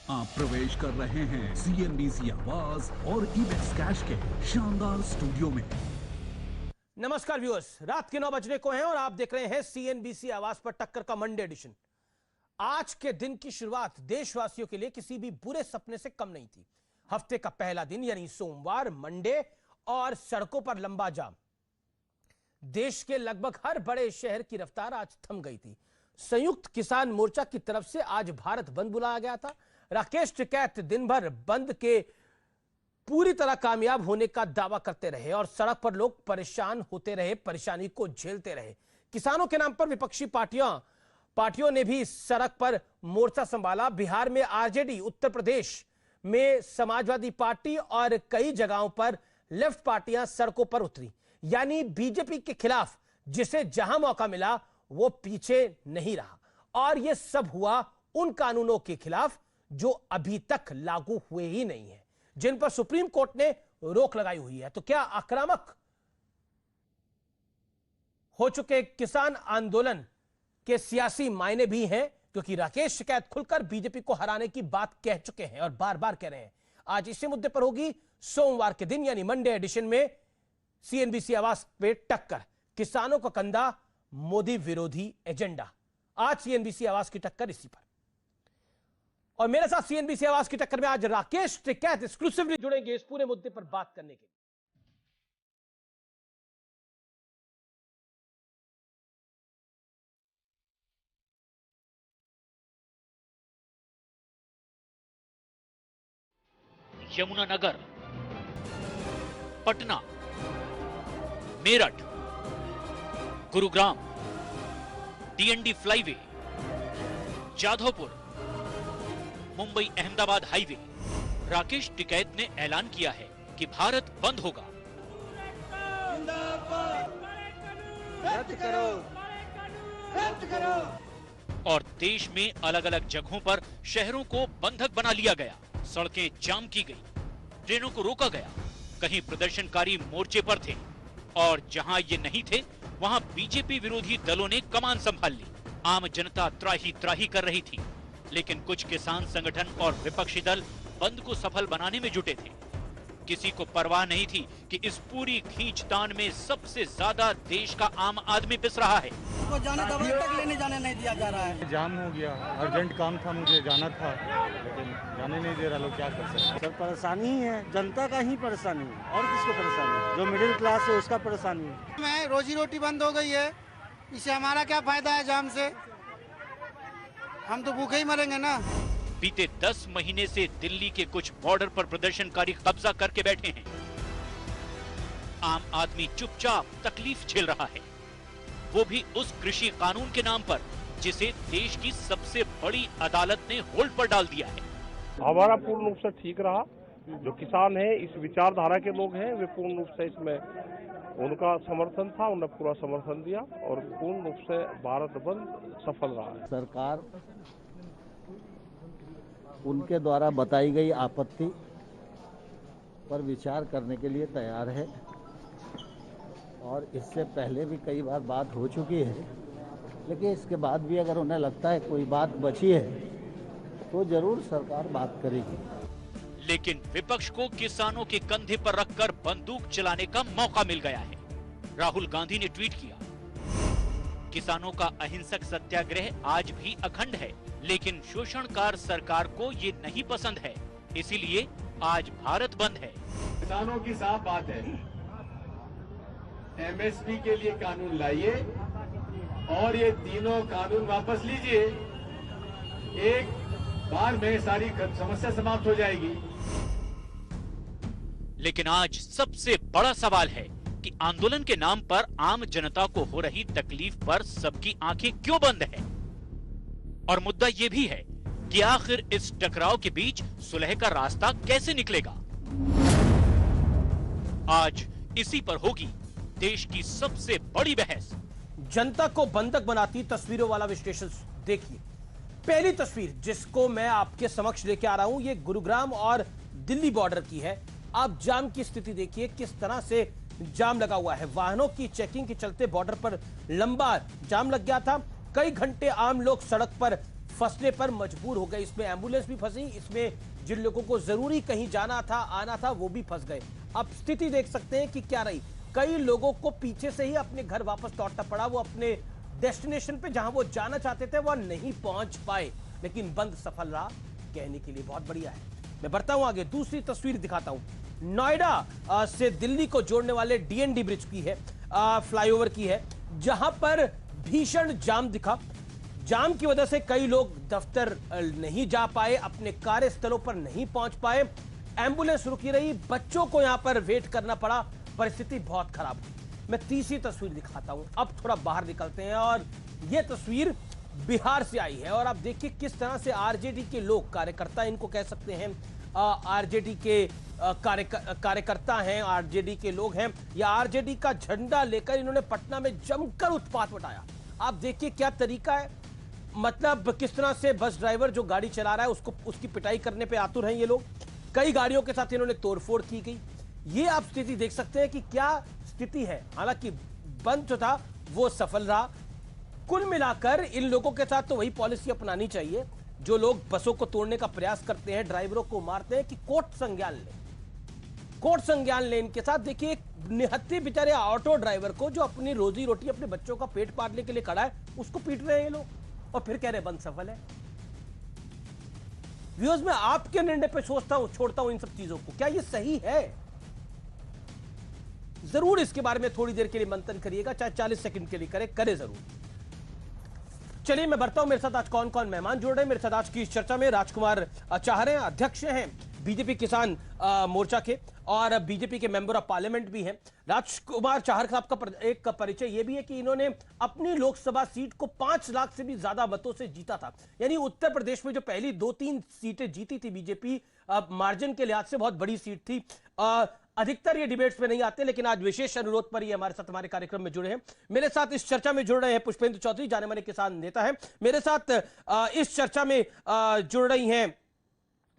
आप प्रवेश कर रहे हैं सीएनबीसी आवाज और इबेक्स कैश के शानदार स्टूडियो में। नमस्कार व्यूअर्स, रात के 9 बजने को हैं और आप देख रहे हैं सीएनबीसी आवाज पर टक्कर का मंडे एडिशन। आज के दिन की शुरुआत देशवासियों के लिए किसी भी बुरे सपने से कम नहीं थी। हफ्ते का पहला दिन यानी सोमवार, मंडे और सड़कों पर लंबा जाम। देश के लगभग हर बड़े शहर की रफ्तार आज थम गई थी। संयुक्त किसान मोर्चा की तरफ से आज भारत बंद बुलाया गया था। राकेश टिकैत दिन भर बंद के पूरी तरह कामयाब होने का दावा करते रहे और सड़क पर लोग परेशान होते रहे, परेशानी को झेलते रहे। किसानों के नाम पर विपक्षी पार्टियों ने भी सड़क पर मोर्चा संभाला। बिहार में आरजेडी, उत्तर प्रदेश में समाजवादी पार्टी और कई जगहों पर लेफ्ट पार्टियां सड़कों पर उतरी। यानी बीजेपी के खिलाफ जिसे जहां मौका मिला वो पीछे नहीं रहा। और यह सब हुआ उन कानूनों के खिलाफ जो अभी तक लागू हुए ही नहीं है, जिन पर सुप्रीम कोर्ट ने रोक लगाई हुई है। तो क्या आक्रामक हो चुके किसान आंदोलन के सियासी मायने भी हैं? क्योंकि राकेश टिकैत खुलकर बीजेपी को हराने की बात कह चुके हैं और बार बार कह रहे हैं। आज इसी मुद्दे पर होगी सोमवार के दिन यानी मंडे एडिशन में सीएनबीसी आवाज पे टक्कर। किसानों का कंधा, मोदी विरोधी एजेंडा। आज सीएनबीसी आवाज की टक्कर इसी पर। और मेरे साथ सीएनबीसी आवाज की टक्कर में आज राकेश टिकैत एक्सक्लूसिवली जुड़ेंगे इस पूरे मुद्दे पर बात करने के लिए। Yamunanagar, Patna, Meerut, Gurugram, DND flyway, Jadavpur, Mumbai Ahmedabad highway. Rakesh Tikait ने ऐलान किया है कि भारत बंद होगा। रद्द करो, रद्द करो। और देश में अलग अलग जगहों पर शहरों को बंधक बना लिया गया। सड़कें जाम की गई, ट्रेनों को रोका गया। कहीं प्रदर्शनकारी मोर्चे पर थे और जहां ये नहीं थे वहां बीजेपी विरोधी दलों ने कमान संभाल ली। आम जनता त्राही त्राही कर रही थी, लेकिन कुछ किसान संगठन और विपक्षी दल बंद को सफल बनाने में जुटे थे। किसी को परवाह नहीं थी कि इस पूरी खींचतान में सबसे ज्यादा देश का आम आदमी पिस रहा है। उसको जाने दवाई तक लेने जाने नहीं दिया जा रहा है। जाम हो गया, अर्जेंट काम था, मुझे जाना था, लेकिन जाने नहीं दे रहा लोग। क्या कर सकते? सर परेशानी ही है, जनता का ही परेशानी है और किसको परेशानी है? जो मिडिल क्लास है उसका परेशानी है। मैं रोजी रोटी बंद हो गई है, इससे हमारा क्या फायदा है जाम से? हम तो भूखे ही मरेंगे ना। बीते 10 महीने से दिल्ली के कुछ बॉर्डर पर प्रदर्शनकारी कब्जा करके बैठे हैं। आम आदमी चुपचाप तकलीफ झेल रहा है, वो भी उस कृषि कानून के नाम पर जिसे देश की सबसे बड़ी अदालत ने होल्ड पर डाल दिया है। हमारा पूर्ण रूप से ठीक रहा। जो किसान है, इस विचारधारा के लोग हैं, वे पूर्ण रूप से इसमें उनका समर्थन था, उन्होंने पूरा समर्थन दिया और पूर्ण रूप से भारत बंद सफल रहा है। सरकार उनके द्वारा बताई गई आपत्ति पर विचार करने के लिए तैयार है और इससे पहले भी कई बार बात हो चुकी है, लेकिन इसके बाद भी अगर उन्हें लगता है कोई बात बची है तो जरूर सरकार बात करेगी। लेकिन विपक्ष को किसानों के कंधे पर रखकर बंदूक चलाने का मौका मिल गया है। राहुल गांधी ने ट्वीट किया, किसानों का अहिंसक सत्याग्रह आज भी अखंड है, लेकिन शोषणकार सरकार को ये नहीं पसंद है, इसीलिए आज भारत बंद है। किसानों की साफ बात है, एमएसपी के लिए कानून लाइए और ये तीनों कानून वापस लीजिए। एक बार में सारी समस्या समाप्त हो जाएगी। लेकिन आज सबसे बड़ा सवाल है कि आंदोलन के नाम पर आम जनता को हो रही तकलीफ पर सबकी आंखें क्यों बंद है? और मुद्दा यह भी है कि आखिर इस टकराव के बीच सुलह का रास्ता कैसे निकलेगा? आज इसी पर होगी देश की सबसे बड़ी बहस। जनता को बंधक बनाती तस्वीरों वाला विश्लेषण देखिए। पहली तस्वीर जिसको मैं आपके समक्ष लेके आ रहा हूं, ये गुरुग्राम और दिल्ली बॉर्डर की है। आप जाम की स्थिति देखिए, किस तरह से जाम लगा हुआ है। वाहनों की चेकिंग के चलते बॉर्डर पर लंबा जाम लग गया था। कई घंटे आम लोग सड़क पर फंसने पर मजबूर हो गए। इसमें एम्बुलेंस भी फंसी, इसमें जिन लोगों को जरूरी कहीं जाना था, आना था, वो भी फंस गए। अब स्थिति देख सकते हैं कि क्या रही। कई लोगों को पीछे से ही अपने घर वापस लौटना पड़ा। वो अपने डेस्टिनेशन पे जहां वो जाना चाहते थे वहां नहीं पहुंच पाए, लेकिन बंद सफल रहा। कहने के लिए बहुत बढ़िया है। मैं बढ़ता हूं आगे, दूसरी तस्वीर दिखाता हूं। नोएडा से दिल्ली को जोड़ने वाले डीएनडी ब्रिज की है, फ्लाईओवर की है, जहां पर भीषण जाम दिखा। जाम की वजह से कई लोग दफ्तर नहीं जा पाए, अपने कार्यस्थलों पर नहीं पहुंच पाए, एम्बुलेंस रुकी रही, बच्चों को यहां पर वेट करना पड़ा। परिस्थिति बहुत खराब हुई। मैं तीसरी तस्वीर दिखाता हूं। अब थोड़ा बाहर निकलते हैं और यह तस्वीर बिहार से आई है और आप देखिए किस तरह से आरजेडी के लोग, कार्यकर्ता इनको कह सकते हैं, आरजेडी के कार्यकर्ता हैं, आरजेडी के लोग हैं, या आरजेडी का झंडा लेकर इन्होंने पटना में जमकर उत्पात मचाया। आप देखिए क्या तरीका है, मतलब किस तरह से बस ड्राइवर जो गाड़ी चला रहा है उसकी पिटाई करने पे आतुर हैं ये लोग। कई गाड़ियों के साथ इन्होंने तोड़फोड़ की गई। ये आप स्थिति देख सकते हैं कि क्या स्थिति है। हालांकि बंद जो था वो सफल रहा। कुल मिलाकर इन लोगों के साथ तो वही पॉलिसी अपनानी चाहिए जो लोग बसों को तोड़ने का प्रयास करते हैं, ड्राइवरों को मारते हैं, कि कोर्ट संज्ञान ले, कोर्ट संज्ञान ले इनके साथ। देखिए एक निहत्थे बेचारे ऑटो ड्राइवर को जो अपनी रोजी रोटी, अपने बच्चों का पेट पालने के लिए खड़ा है, उसको पीट रहे हैं ये लोग और फिर कह रहे बंद सफल है। व्यूअर्स, मैं आपके निर्णय पे छोड़ता हूं इन सब चीजों को। क्या ये सही है? जरूर इसके बारे में थोड़ी देर के लिए मंथन करिएगा, चाहे 40 सेकंड के लिए करे जरूर। चलिए मैं बढ़ता हूं। मेरे साथ आज कौन कौन मेहमान जुड़ रहे हैं मेरे साथ आज की इस चर्चा में। राजकुमार चाहरे अध्यक्ष हैं बीजेपी किसान मोर्चा के और बीजेपी के मेंबर ऑफ पार्लियामेंट भी हैं। राजकुमार चाहर साहब का एक परिचय यह भी है कि इन्होंने अपनी लोकसभा सीट को 5 लाख से भी ज्यादा मतों से जीता था। यानी उत्तर प्रदेश में जो पहली 2-3 सीटें जीती थी बीजेपी, मार्जिन के लिहाज से बहुत बड़ी सीट थी। अधिकतर ये डिबेट्स में नहीं आते, लेकिन आज विशेष अनुरोध पर ये हमारे साथ हमारे कार्यक्रम में जुड़े हैं। मेरे साथ इस चर्चा में जुड़ रहे हैं पुष्पेंद्र चौधरी, जाने माने किसान नेता हैं। मेरे साथ इस चर्चा में जुड़ रही हैं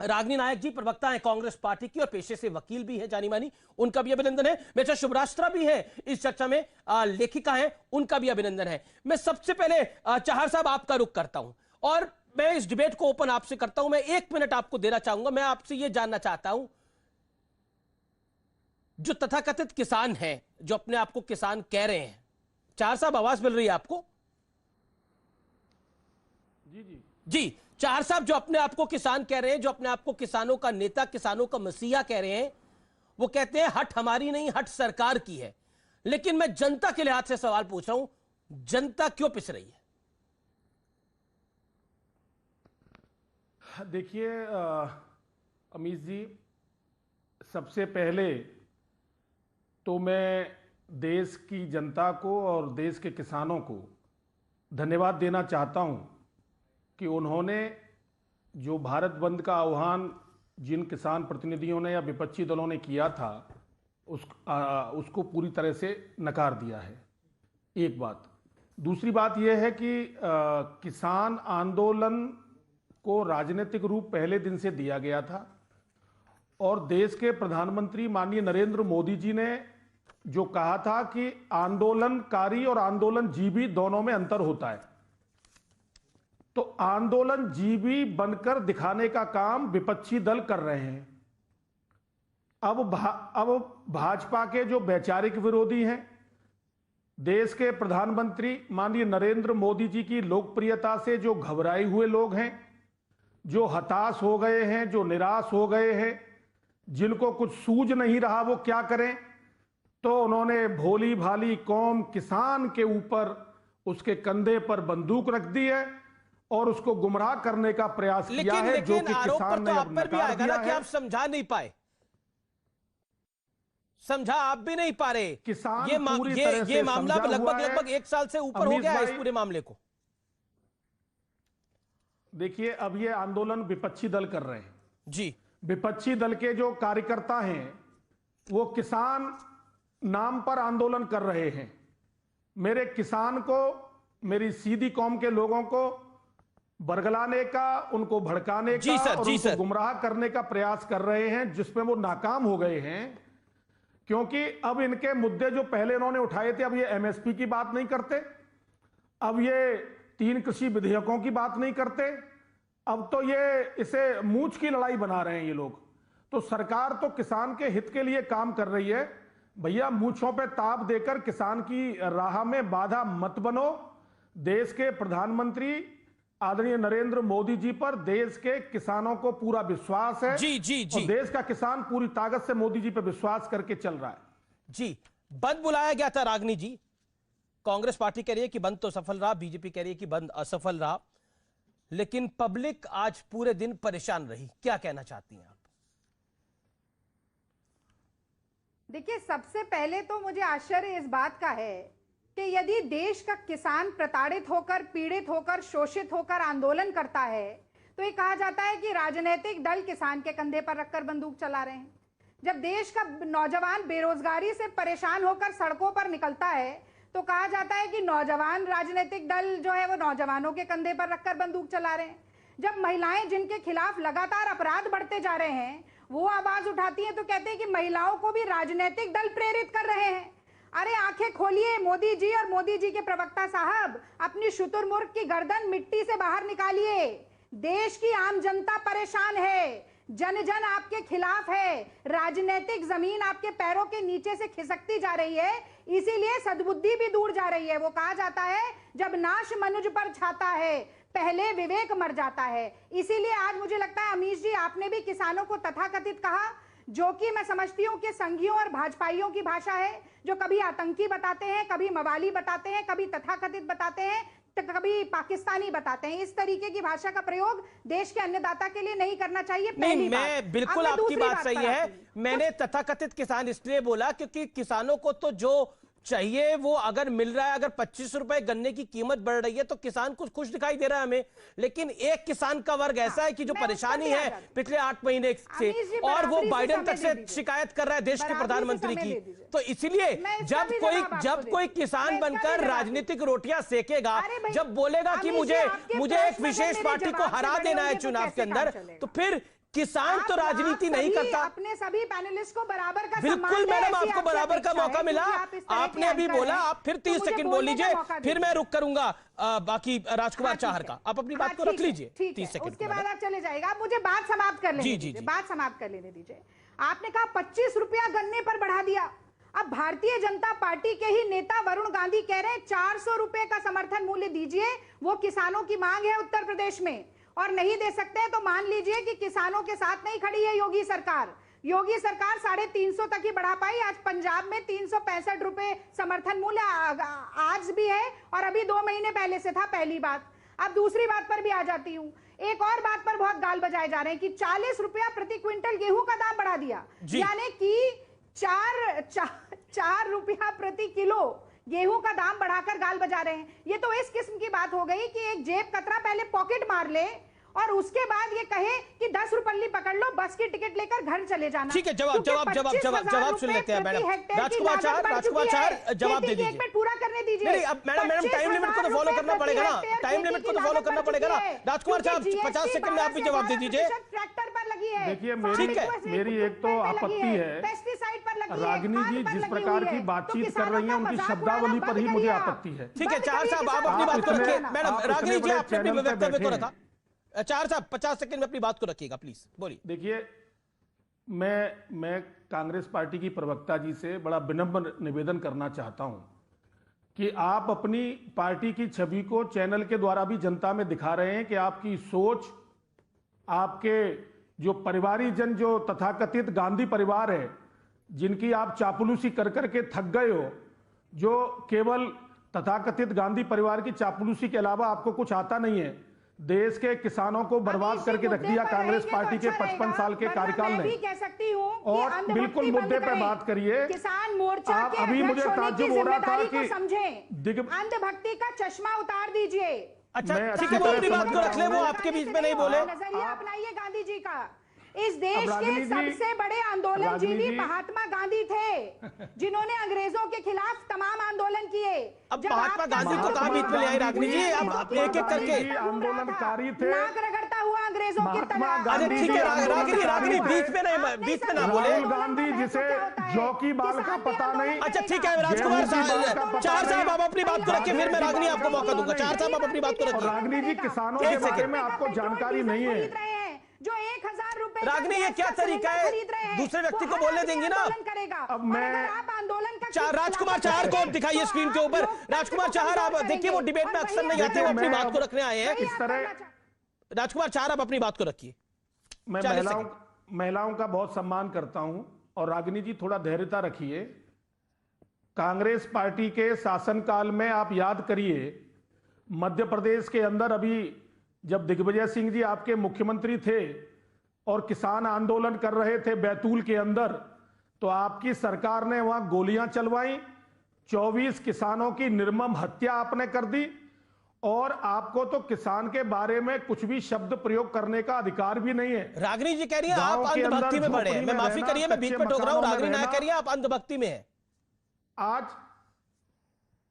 रागिनी नायक जी, प्रवक्ता हैं कांग्रेस पार्टी की और पेशे से वकील भी हैं जानी मानी, उनका भी अभिनंदन है। मेरे साथ शुभराष्ट्रा भी है इस चर्चा में, लेखिका हैं, उनका भी अभिनंदन है। मैं सबसे पहले चाहर साहब आपका रुख करता हूं और मैं इस डिबेट को ओपन आपसे करता हूं। मैं 1 मिनट आपको देना चाहूंगा। मैं आपसे यह जानना चाहता हूं, जो तथाकथित किसान हैं, जो अपने आप को किसान कह रहे हैं, चाहर साहब आवाज मिल रही है आपको? जी चाहर साहब, जो अपने आप को किसान कह रहे हैं, जो अपने आप को किसानों का नेता, किसानों का मसीहा कह रहे हैं, वो कहते हैं हट हमारी नहीं, हट सरकार की है। लेकिन मैं जनता के लिहाज से सवाल पूछ रहा हूं, जनता क्यों पिस रही है? देखिए अमीश जी, सबसे पहले तो मैं देश की जनता को और देश के किसानों को धन्यवाद देना चाहता हूं कि उन्होंने जो भारत बंद का आह्वान जिन किसान प्रतिनिधियों ने या विपक्षी दलों ने किया था उसको पूरी तरह से नकार दिया है। एक बात। दूसरी बात यह है कि किसान आंदोलन को राजनीतिक रूप पहले दिन से दिया गया था और देश के प्रधानमंत्री माननीय नरेंद्र मोदी जी ने जो कहा था कि आंदोलनकारी और आंदोलनजीवी दोनों में अंतर होता है, तो आंदोलनजीवी बनकर दिखाने का काम विपक्षी दल कर रहे हैं। अब भाजपा के जो वैचारिक विरोधी हैं, देश के प्रधानमंत्री माननीय नरेंद्र मोदी जी की लोकप्रियता से जो घबराए हुए लोग हैं, जो हताश हो गए हैं, जो निराश हो गए हैं, जिनको कुछ सूझ नहीं रहा वो क्या करें, तो उन्होंने भोली भाली कौम किसान के ऊपर, उसके कंधे पर बंदूक रख दी है और उसको गुमराह करने का प्रयास किया है, जो कि किसान ने अब नकार दिया है। आप समझा नहीं पाए, समझा आप भी नहीं पा रहे। किसान ये मामला लगभग 1 साल से ऊपर हो गया है इस पूरे मामले को। देखिए, अब ये आंदोलन विपक्षी दल कर रहे हैं जी। विपक्षी दल के जो कार्यकर्ता हैं वो किसान नाम पर आंदोलन कर रहे हैं। मेरे किसान को, मेरी सीधी कौम के लोगों को बरगलाने का, उनको भड़काने का और उनको गुमराह करने का प्रयास कर रहे हैं, जिसमें वो नाकाम हो गए हैं। क्योंकि अब इनके मुद्दे जो पहले इन्होंने उठाए थे, अब ये एमएसपी की बात नहीं करते, अब ये 3 कृषि विधेयकों की बात नहीं करते, अब तो ये इसे मूंछ की लड़ाई बना रहे हैं ये लोग। तो सरकार तो किसान के हित के लिए काम कर रही है। भैया मूंछों पे ताप देकर किसान की राह में बाधा मत बनो। देश के प्रधानमंत्री आदरणीय नरेंद्र मोदी जी पर देश के किसानों को पूरा विश्वास है। जी जी जी। और देश का किसान पूरी ताकत से मोदी जी पर विश्वास करके चल रहा है। जी, बंद बुलाया गया था रागनी जी। कांग्रेस पार्टी कह रही है कि बंद तो सफल रहा, बीजेपी कह रही है कि बंद असफल रहा, लेकिन पब्लिक आज पूरे दिन परेशान रही। क्या कहना चाहती हैं आप? देखिए, सबसे पहले तो मुझे आश्चर्य इस बात का है कि यदि देश का किसान प्रताड़ित होकर, पीड़ित होकर, शोषित होकर आंदोलन करता है तो ये कहा जाता है कि राजनीतिक दल किसान के कंधे पर रखकर बंदूक चला रहे हैं। जब देश का नौजवान बेरोजगारी से परेशान होकर सड़कों पर निकलता है तो कहा जाता है कि नौजवान राजनीतिक दल जो है वो नौजवानों के कंधे पर रखकर बंदूक चला रहे हैं। जब महिलाएं जिनके खिलाफ लगातार अपराध बढ़ते जा रहे हैं वो आवाज उठाती हैं तो कहते हैं कि महिलाओं को भी राजनीतिक दल प्रेरित कर रहे हैं। अरे आंखें खोलिए मोदी जी और मोदी जी के प्रवक्ता साहब, अपनी शुतुरमुर्ग की गर्दन मिट्टी से बाहर निकालिए। देश की आम जनता परेशान है, जन जन आपके खिलाफ है, राजनीतिक जमीन आपके पैरों के नीचे से खिसकती जा रही है, इसीलिए सद्बुद्धि भी दूर जा रही है। वो कहा जाता है जब नाश मनुज पर छाता है पहले विवेक मर जाता है। इसीलिए आज मुझे लगता है अमीश जी आपने भी किसानों को तथाकथित कहा, जो कि मैं समझती हूं कि संघियों और भाजपाइयों की भाषा है, जो कभी आतंकी बताते हैं, कभी मवाली बताते हैं, कभी तथाकथित बताते हैं, तो कभी पाकिस्तानी बताते हैं। इस तरीके की भाषा का प्रयोग देश के अन्नदाता के लिए नहीं करना चाहिए। नहीं, मैं बिल्कुल आपकी बात सही है। मैंने तथाकथित किसान इसलिए बोला क्योंकि किसानों को तो जो चाहिए वो अगर मिल रहा है। अगर 25 रुपए गन्ने की कीमत बढ़ रही है तो किसान कुछ खुश दिखाई दे रहा है हमें, लेकिन एक किसान का वर्ग ऐसा है कि जो परेशानी है पिछले 8 महीने से, और वो बाइडेन तक से शिकायत कर रहा है देश के प्रधानमंत्री की। तो इसलिए जब कोई किसान बनकर राजनीतिक रोटियां सेकेगा, जब बोलेगा कि मुझे एक विशेष पार्टी को हरा देना है चुनाव के अंदर, तो फिर किसान तो राजनीति नहीं करता। अपने सभी पैनलिस्ट को बराबर का बिल्कुल मैडम, आपको बराबर का मौका मिला। आपने अभी बोला, आप फिर 30 सेकंड बोल लीजिए, फिर मैं रुक करूंगा बाकी राजकुमार चाहर का। आप अपनी बात को रख लीजिए 30 सेकंड, उसके बाद आप चले जाएगा। आप मुझे बात समाप्त कर लेने दीजिए। बात समाप्त कर लेने दीजिए। आपने कहा 25 रुपया गन्ने पर बढ़ा दिया। अब भारतीय जनता पार्टी के ही नेता वरुण गांधी कह रहे हैं 400 रुपए का समर्थन मूल्य दीजिए, वो किसानों की मांग है उत्तर प्रदेश में, और नहीं दे सकते तो मान लीजिए कि किसानों के साथ नहीं खड़ी है योगी सरकार। योगी सरकार 350 तक ही बढ़ा पाई। आज पंजाब में 365 रुपए समर्थन मूल्य आज भी है और अभी 2 महीने पहले से था। पहली बात। अब दूसरी बात पर भी आ जाती हूं। एक और बात पर बहुत गाल बजाए जा रहे हैं कि 40 रुपया प्रति क्विंटल गेहूं का दाम बढ़ा दिया, यानी कि 4 रुपया प्रति किलो गेहूं का दाम बढ़ाकर गाल बजा रहे हैं। ये तो इस किस्म की बात हो गई कि एक जेब कतरा पहले पॉकेट मार ले और उसके बाद ये कहे कि 10 रुपये पकड़ लो, बस की टिकट लेकर घर चले जाना। ठीक है, जवाब सुन लेते हैं मैडम। राजकुमार चाहर जवाब दे दीजिए। एक मिनट पूरा करने दीजिए। नहीं, अब मैडम टाइम लिमिट को तो फॉलो करना पड़ेगा ना, टाइम लिमिट को तो फॉलो करना पड़ेगा ना। राजकुमार साहब 50 सेकंड में आप भी जवाब दे दीजिए। ट्रैक्टर पर लगी है। देखिए मेरी एक तो आपत्ति है, पेस्टिसाइड पर लगी है, रागिनी जी जिस प्रकार की बातचीत कर रही हैं उनकी शब्दावली पर ही मुझे आपत्ति है। ठीक है चाहर साहब, आप अपनी बात को रखिए। मैडम रागिनी जी आपने भी वक्तव्य को रखा। चाहर साहब 50 सेकंड में अपनी बात को रखिएगा प्लीज, बोलिए। देखिए मैं कांग्रेस पार्टी की प्रवक्ता जी से बड़ा विनम्र निवेदन करना चाहता हूं कि आप अपनी पार्टी की छवि को चैनल के द्वारा भी जनता में दिखा रहे हैं कि आपकी सोच, आपके जो परिवारीजन, जो तथाकथित गांधी परिवार है, जिनकी आप चापलूसी कर करके थक गए हो, जो केवल तथाकथित गांधी परिवार की चापलूसी के अलावा आपको कुछ आता नहीं है, देश के किसानों को बर्बाद करके रख दिया कांग्रेस पार्टी के 55 साल के कार्यकाल में। कह सकती हूं और बिल्कुल मुद्दे पे बात करिए। किसान मोर्चा आप अभी मुझे ताज्जुब हो रहा था कि अंधभक्ति का चश्मा उतार दीजिए। अच्छा ठीक है, वो अपनी बात को रख ले, वो आपके बीच में नहीं बोले। नजरिया अपनाइए गांधी जी का। इस देश के सबसे बड़े आंदोलनजीवी महात्मा गांधी थे, जिन्होंने अंग्रेजों के खिलाफ तमाम आंदोलन किए। अब महात्मा गांधी को कहां बीच में ले आई रागिनी जी? अब एक एक करके आंदोलनकारी थे। नाक रगड़ता हुआ अंग्रेजों की महात्मा तरह। गांधी ठीक है, रागिनी बीच में ना बोले। राहुल गांधी जिसे जौ की बाल का पता नहीं। अच्छा ठीक है राजकुमार चार साहब आप अपनी बात को रखिए, फिर मैं रागिनी आपको मौका दूंगा। चार साहब आप अपनी बात को रखिए। रागिनी जी किसानों के बारे में आपको जानकारी नहीं है। जो 1000 रुपए रागिनी ये क्या तरीका है, दूसरे व्यक्ति को बोलने देंगी ना। अब मैं आप आंदोलन का राजकुमार चाहर को दिखाइए स्क्रीन के ऊपर। राजकुमार चाहर आप देखिए, वो डिबेट में अक्सर नहीं आते, वो अपनी बात को रखने आए हैं। इस तरह राजकुमार चाहर आप अपनी बात को रखिए। मैं महिलाओं का बहुत सम्मान करता हूं, और रागिनी जी थोड़ा धैर्यता रखिए। कांग्रेस पार्टी के शासनकाल में आप याद करिए, मध्य प्रदेश के अंदर अभी जब दिग्विजय सिंह जी आपके मुख्यमंत्री थे और किसान आंदोलन कर रहे थे बैतूल के अंदर, तो आपकी सरकार ने वहां गोलियां चलवाई, 24 किसानों की निर्मम हत्या आपने कर दी, और आपको तो किसान के बारे में कुछ भी शब्द प्रयोग करने का अधिकार भी नहीं है। रागिनी जी कह रही है आप अंधभक्ति में पड़े हैं। मैं माफी करिए, मैं बीच में टोक रहा हूं। रागिनी नायक कह रही है आप अंधभक्ति में है।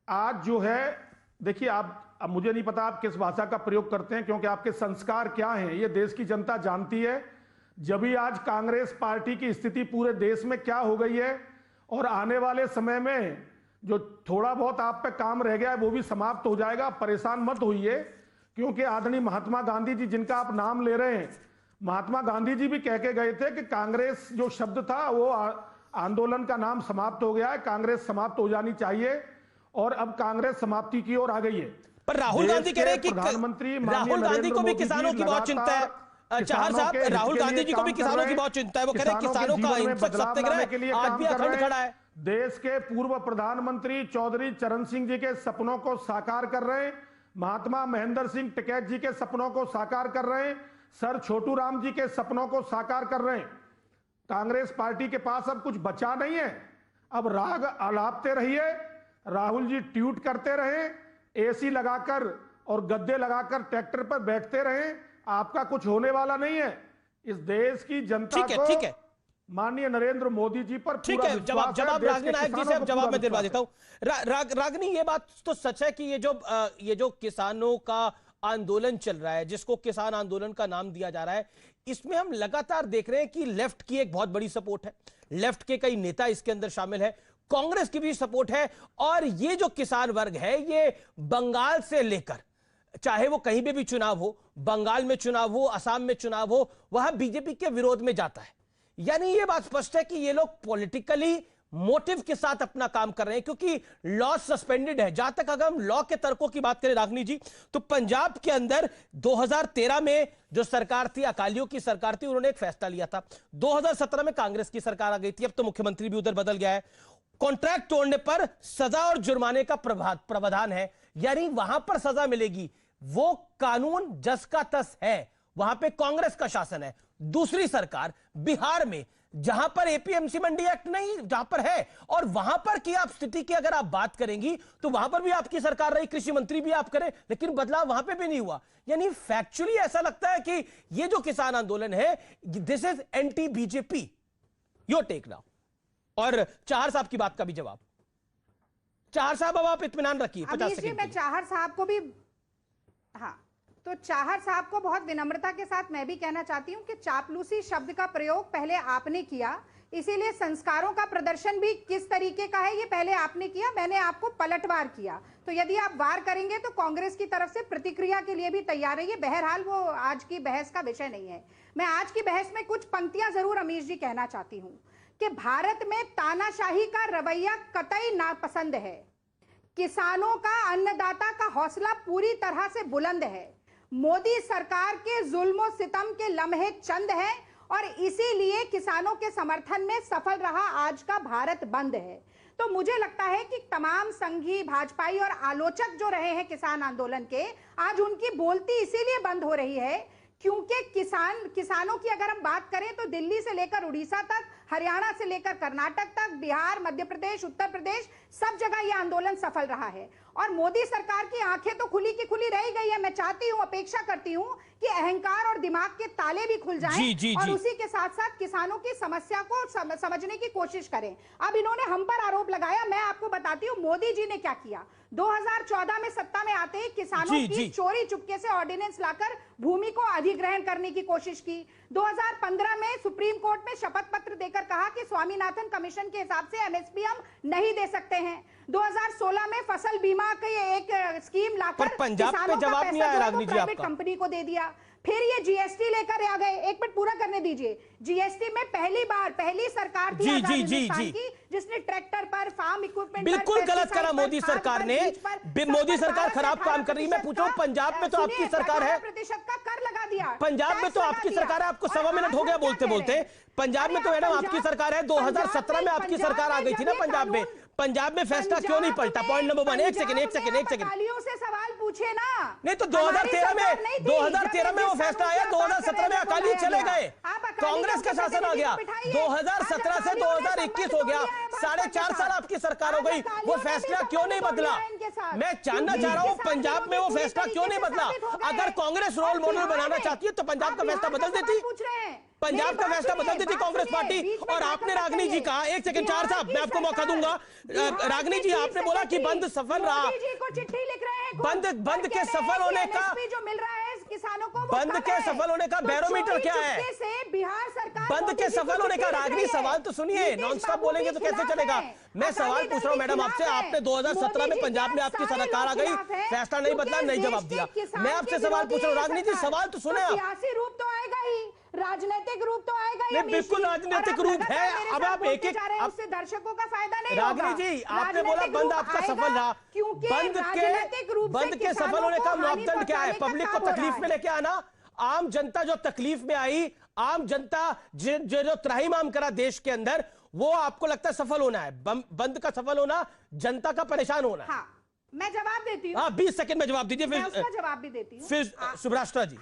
आज जो है, देखिए अब मुझे नहीं पता आप किस भाषा का प्रयोग करते हैं, क्योंकि आपके संस्कार क्या हैं ये देश की जनता जानती है। जब भी आज कांग्रेस पार्टी की स्थिति पूरे देश में क्या हो गई है, और आने वाले समय में जो थोड़ा बहुत आप पे काम रह गया है वो भी समाप्त हो जाएगा। परेशान मत होइए, क्योंकि आदरणीय महात्मा गांधी जी जिनका आप नाम ले रहे हैं, महात्मा गांधी जी भी कह के गए थे कि कांग्रेस जो शब्द था वो आंदोलन का नाम समाप्त हो गया है, कांग्रेस समाप्त हो जानी चाहिए, और अब कांग्रेस समाप्ति की ओर आ गई है। पर राहुल गांधी कह रहे हैं कि राहुल गांधी को भी किसानों की बहुत चिंता है। चाहर साहब, राहुल गांधी जी को भी किसानों की बहुत चिंता है। वो कह रहे हैं किसानों का हिंसक सत्याग्रह आज भी अखंड खड़ा है। देश के पूर्व प्रधानमंत्री चौधरी चरण सिंह जी के सपनों को साकार कर रहे हैं, महात्मा महेंद्र सिंह टिकैत जी के सपनों को साकार कर रहे हैं, सर छोटू राम जी के सपनों को साकार कर रहे हैं। कांग्रेस पार्टी के पास अब कुछ बचा नहीं है। अब राग आलापते रहिए, राहुल जी ट्वीट करते रहे, एसी लगाकर और गद्दे लगाकर ट्रैक्टर पर बैठते रहे, आपका कुछ होने वाला नहीं है। इस देश की जनता को माननीय नरेंद्र मोदी जी पर ठीक है। जवाब रागिनी नायक जी से अब जवाब मैं दिलवा देता हूं। रागिनी, ये बात तो सच है कि ये जो किसानों का आंदोलन चल रहा है, जिसको किसान आंदोलन का नाम दिया जा रहा है, इसमें हम लगातार देख रहे हैं कि लेफ्ट की एक बहुत बड़ी सपोर्ट है। लेफ्ट के कई नेता इसके अंदर शामिल है, कांग्रेस की भी सपोर्ट है, और ये जो किसान वर्ग है ये बंगाल से लेकर, चाहे वो कहीं भी चुनाव हो, बंगाल में चुनाव हो, असम में चुनाव हो, वह बीजेपी के विरोध में जाता है। यानी ये बात स्पष्ट है कि ये लोग पॉलिटिकली मोटिव के साथ अपना काम कर रहे हैं, क्योंकि लॉ सस्पेंडेड है। जहां तक अगर हम लॉ के तर्कों की बात करें रागिनी जी, तो पंजाब के अंदर 2013 में जो सरकार थी, अकालियों की सरकार थी, उन्होंने एक फैसला लिया था। 2017 में कांग्रेस की सरकार आ गई थी, अब तो मुख्यमंत्री भी उधर बदल गया है। कॉन्ट्रैक्ट तोड़ने पर सजा और जुर्माने का प्रावधान है, यानी वहां पर सजा मिलेगी। वो कानून जस का तस है, वहां पे कांग्रेस का शासन है। दूसरी सरकार बिहार में, जहां पर एपीएमसी मंडी एक्ट नहीं, जहां पर है, और वहां पर की आप स्थिति की अगर आप बात करेंगी तो वहां पर भी आपकी सरकार रही, कृषि मंत्री भी आप करें, लेकिन बदलाव वहां पे भी नहीं हुआ। यानी फैक्चुअली ऐसा लगता है कि ये जो किसान आंदोलन है, this is anti BJP. Your take now. और चाहर साहब की बात का भी जवाब। चाहर साहब, अब आप इत्मीनान रखिए 50 सेकंड। मैं चाहर साहब को भी, हाँ, तो चाहर साहब को बहुत विनम्रता के साथ मैं भी कहना चाहती हूं कि चापलूसी शब्द का प्रयोग पहले आपने किया, इसीलिए संस्कारों का प्रदर्शन भी किस तरीके का है ये पहले आपने किया, मैंने आपको पलटवार किया। तो यदि आप वार करेंगे तो कांग्रेस की तरफ से प्रतिक्रिया के लिए भी तैयार रहिए। बहरहाल वो आज की बहस का विषय नहीं है। मैं आज की बहस में कुछ पंक्तियां जरूर अमीश जी कहना चाहती हूं कि भारत में तानाशाही का रवैया कतई नापसंद है, किसानों का, अन्नदाता का हौसला पूरी तरह से बुलंद है, मोदी सरकार के जुल्म सितम के लम्हे चंद हैं, और इसीलिए किसानों के समर्थन में सफल रहा आज का भारत बंद है। तो मुझे लगता है कि तमाम संघी, भाजपाई और आलोचक जो रहे हैं किसान आंदोलन के, आज उनकी बोलती इसीलिए बंद हो रही है क्योंकि किसानों की अगर हम बात करें तो दिल्ली से लेकर उड़ीसा तक, हरियाणा से लेकर कर्नाटक तक, बिहार, मध्य प्रदेश, उत्तर प्रदेश, सब जगह यह आंदोलन सफल रहा है। और मोदी सरकार की आंखें तो खुली की खुली रह गई है। मैं चाहती हूं, अपेक्षा करती हूं कि अहंकार और दिमाग के ताले भी खुल जाएं और उसी के साथ साथ किसानों की समस्या को समझने की कोशिश करें। अब इन्होंने हम पर आरोप लगाया, मैं आपको बताती हूं मोदी जी ने क्या किया। 2014 में सत्ता में आते ही किसानों की चोरी चुपके से ऑर्डिनेंस लाकर भूमि को अधिग्रहण करने की कोशिश की। 2015 में सुप्रीम कोर्ट में शपथ पत्र देकर कहा कि स्वामीनाथन कमीशन के हिसाब से एमएसपी हम नहीं दे सकते हैं। 2016 में फसल बीमा की एक स्कीम लाकर किसानों का पैसा प्राइवेट कंपनी को दे दिया। फिर ये जीएसटी लेकर आ गए। एक मिनट पूरा करने दीजिए। जीएसटी में पहली सरकार थी हिंदुस्तान की जिसने ट्रैक्टर पर, फार्म इक्विपमेंट बिल्कुल गलत करा मोदी सरकार ने। मोदी सरकार खराब काम कर रही है। मैं पूछूं, पंजाब में तो आपकी सरकार है, प्रतिशत का कर लगा दिया। पंजाब में तो आपकी सरकार है। आपको 1.25 मिनट हो गया बोलते बोलते। पंजाब में तो मैडम आपकी सरकार है। 2017 में आपकी सरकार आ गई थी ना पंजाब में। पंजाब में फैसला क्यों नहीं पलटा? Point number 1। एक सेकंड अकालियों से सवाल पूछे ना। नहीं तो 2013 में वो फैसला आया। 2017 में अकाली चले गए, कांग्रेस का शासन आ गया। 2017 से 2021 हो गया, 4.5 साल आपकी सरकार हो गई। वो फैसला क्यों नहीं बदला? मैं जानना चाह रहा हूं पंजाब में वो फैसला क्यों नहीं बदला? अगर कांग्रेस रोल मॉडल बनाना चाहती है तो पंजाब का फैसला बदल देती। पंजाब का फैसला बदल देती कांग्रेस पार्टी। और आपने रागनी जी कहा, एक सेकंड चार साहब मैं आपको मौका दूंगा। रागनी जी आपने बोला कि बंद सफल रहा। चिट्ठी लिख रहे हैं बंद के सफल होने का जो मिल रहा है किसानों को, बंद के सफल होने का बैरोमीटर क्या है? बिहार सरकार बंद के सफल होने का रागनी सवाल तो सुनिए, नॉन स्टॉप बोलेंगे तो कैसे चलेगा? मैं सवाल पूछ रहा हूं मैडम आपसे। आपने 2017 में पंजाब में आपकी सरकार आ गई, फैसला नहीं बदला, नहीं जवाब दिया। मैं आपसे सवाल पूछ रहा हूं रागनी जी, सवाल तो सुने आप। सियासी रूप तो आएगा ही, राजनीतिक रूप तो आएगा ही। बिल्कुल राजनीतिक रूप है। अब आप एक उससे दर्शकों का फायदा नहीं होगा। रागनी जी आपने बोला बंद आपका सफल रहा, बंद के सफल होने का मापदंड क्या है? पब्लिक को तकलीफ में लेके आना। आम जनता जो तकलीफ में आई, आम जनता जो त्राहिमाम करा देश के अंदर, वो आपको लगता है सफल होना है? बंद का सफल होना जनता का परेशान होना है। मैं जवाब देती हूँ। 20 सेकंड में जवाब दीजिए, फिर उसका जवाब भी देती हूँ। फिर सुभ्राष्ट्रा जी।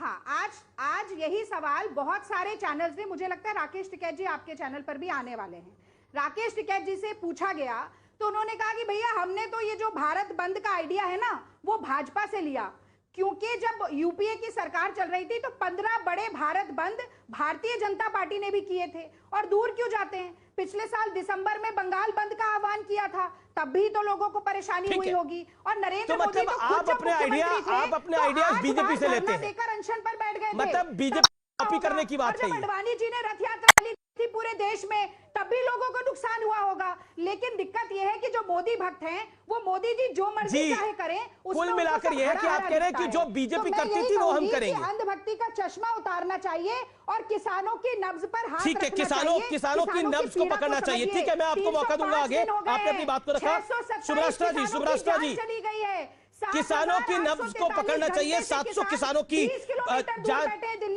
आज यही सवाल बहुत सारे चैनल्स ने, मुझे लगता है राकेश टिकैत जी आपके चैनल पर भी आने वाले हैं। राकेश टिकैत जी से पूछा गया तो उन्होंने कहा कि भैया हमने तो ये जो भारत बंद का आइडिया है ना, वो भाजपा से लिया, क्योंकि जब यूपीए की सरकार चल रही थी तो 15 बड़े भारत बंद भारतीय जनता पार्टी ने भी किए थे। और दूर क्यों जाते हैं, पिछले साल दिसंबर में बंगाल बंद का आह्वान किया था, तब भी तो लोगों को परेशानी हुई होगी। और नरेंद्र मोदी तो आप अपने आइडियाज बीजेपी से लेते हैं, देकर अनशन पर बैठ गए। मतलब बीजेपी कॉपी करने की बात है। अडवाणी जी ने रथ यात्रा ली थी पूरे देश में, तब भी लोगों को नुकसान हुआ होगा। लेकिन दिक्कत यह है कि जो मोदी भक्त हैं वो मोदी जी जो मर्जी चाहे करें। कुल मिलाकर यह है कि आप कह रहे हैं कि जो बीजेपी करती थी वो हम करेंगे। अंधभक्ति का चश्मा उतारना चाहिए और किसानों की नब्ज पर हाथ ठीक है, किसानों की नब्ज को पकड़ना चाहिए। ठीक है, मैं आपको मौका दूंगा आगे। आपने अपनी बात को रखा। सुभ्राष्ट्रा जी चली गई है, किसानों की नब्ज को पकड़ना चाहिए। 700 किसानों की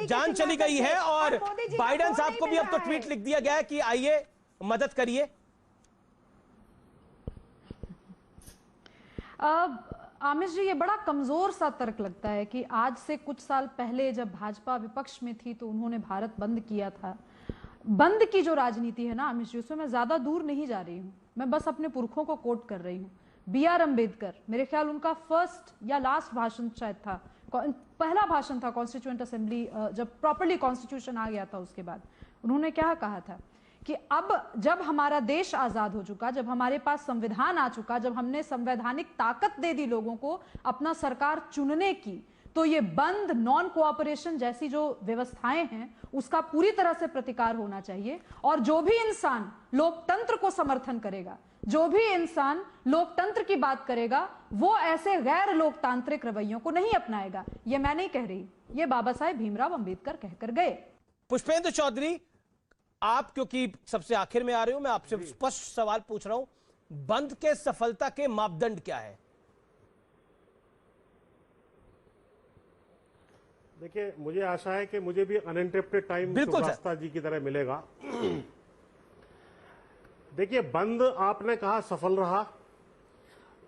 जान चली गई है। और बाइडेन साहब को भी अब तो ट्वीट लिख दिया गया है कि आइए मदद करिए। आमिर जी, ये बड़ा कमजोर सा तर्क लगता है कि आज से कुछ साल पहले जब भाजपा विपक्ष में थी तो उन्होंने भारत बंद किया था। बंद की जो राजनीति है ना आमिर जी, उसमें मैं ज्यादा दूर नहीं जा रही हूं। मैं बस अपने पुरखों को कोट कर रही हूं। B.R. अम्बेडकर, मेरे ख्याल उनका फर्स्ट या लास्ट भाषण शायद था, पहला भाषण था कॉन्स्टिट्यूएंट असेंबली, जब प्रॉपर्ली कॉन्स्टिट्यूशन आ गया था उसके बाद उन्होंने क्या कहा था कि अब जब हमारा देश आजाद हो चुका, जब हमारे पास संविधान आ चुका, जब हमने संवैधानिक ताकत दे दी लोगों को अपना सरकार चुनने की, तो ये बंद, नॉन कोऑपरेशन जैसी जो व्यवस्थाएं हैं उसका पूरी तरह से प्रतिकार होना चाहिए। और जो भी इंसान लोकतंत्र को समर्थन करेगा, जो भी इंसान लोकतंत्र की बात करेगा, वो ऐसे गैर लोकतांत्रिक रवैयों को नहीं अपनाएगा। ये मैं नहीं कह रही, ये बाबा साहेब भीमराव अंबेडकर कहकर गए। पुष्पेंद्र चौधरी, आप क्योंकि सबसे आखिर में आ रहे हो, मैं आपसे स्पष्ट सवाल पूछ रहा हूं, बंद के सफलता के मापदंड क्या है? देखिए, मुझे आशा है कि मुझे भी अनइंटरप्टेड टाइम सुभ्राष्ट्रा जी की तरह मिलेगा। देखिए, बंद आपने कहा सफल रहा,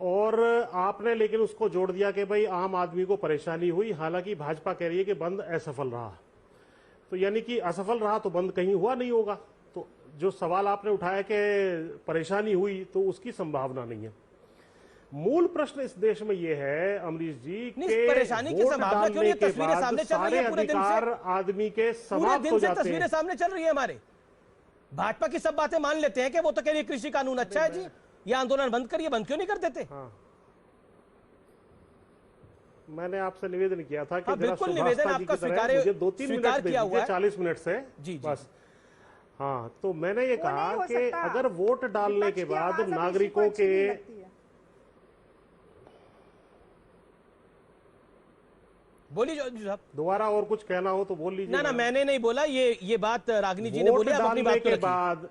और आपने लेकिन उसको जोड़ दिया कि भाई आम आदमी को परेशानी हुई। हालांकि भाजपा कह रही है कि बंद असफल रहा, तो यानी कि असफल रहा तो बंद कहीं हुआ नहीं होगा। तो जो सवाल आपने उठाया कि परेशानी हुई, तो उसकी संभावना नहीं है। मूल प्रश्न इस देश में यह है अमरीश जी कि परेशानी की संभावना क्यों नहीं? तस्वीरें सामने चल रही है, पूरे दिन से आदमी के समाप्त हो जाते हैं। तस्वीरें सामने चल रही है हमारे। भाजपा की सब बातें मान लेते हैं कि वो तो कह रही है कृषि कानून अच्छा है जी, ये आंदोलन बंद करिए, बंद क्यों नहीं कर देते? मैंने आपसे निवेदन किया था कि बिल्कुल निवेदन आपका स्वीकार मुझे 2-3 मिनट दे दीजिए, 40 मिनट से जी बस। हाँ, तो मैंने ये कहा कि अगर वोट डालने के बाद नागरिकों के बोलिए जो साहब, दोबारा और कुछ कहना हो तो बोल लीजिए। ना मैंने नहीं बोला, ये बात रागिनी जी ने बोली, आप अपनी बात के बाद,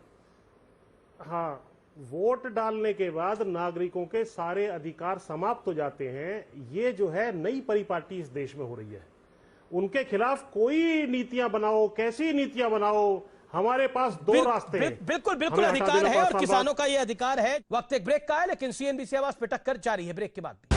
हाँ, वोट डालने के बाद नागरिकों के सारे अधिकार समाप्त हो जाते हैं। ये जो है नई परिपाटी इस देश में हो रही है। उनके खिलाफ कोई नीतियां बनाओ, कैसी नीतियां बनाओ, हमारे पास दो रास्ते हैं। बिल्कुल अधिकार है और किसानों का ये अधिकार है। वक्त एक ब्रेक का है, लेकिन सीएनबीसी आवाज पे टक्कर जारी है ब्रेक के बाद भी।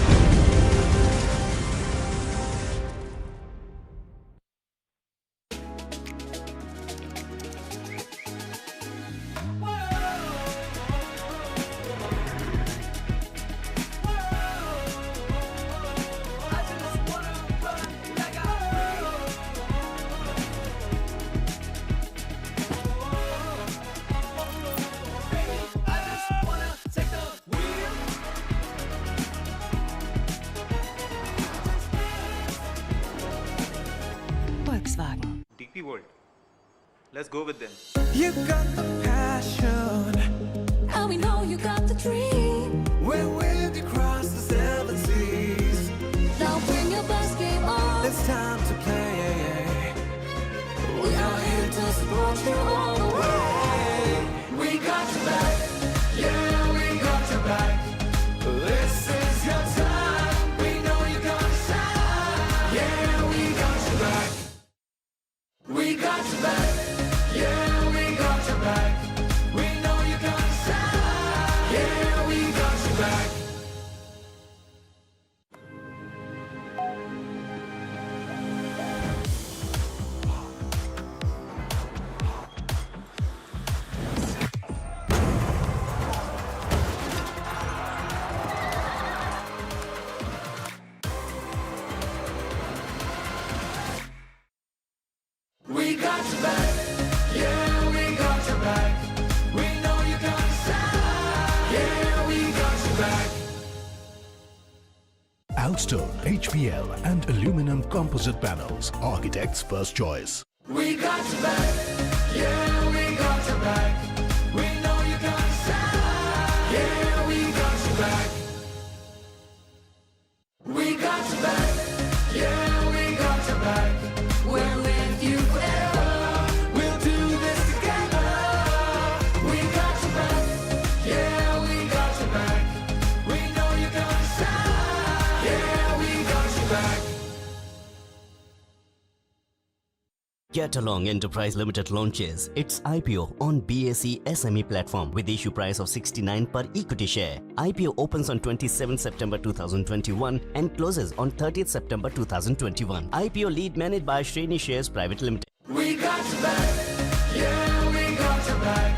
DP World. Let's go with them. You got the passion, and we know you got the dream. We're with you across the 7 seas. Now bring your best game on. It's time to play. We are here to support you all the way. We got your back, yeah, we got your back. This is your time. We know you're gonna shine. Yeah, we got your back. We got your back, yeah, we got your back. We know you're gonna shine, yeah, we got your back. We got your back, yeah, we got your back. We know you're gonna shine, yeah, we got your back. Alstone, HPL and aluminum composite panels, architect's first choice. We got your back, yeah, we got your back. We know you're gonna shine, yeah, we got your back. We got your back, yeah, we got your back. We're with you forever. We'll do this together. We got your back, yeah, we got your back. We know you're gonna shine, yeah, we got your back. Get Along Enterprise Limited launches its IPO on BSE SME platform with issue price of 69 per equity share. IPO opens on 27 September 2021 and closes on 30th September 2021. IPO lead managed by Shreni Shares Private Limited. We got your back, yeah, we got your back.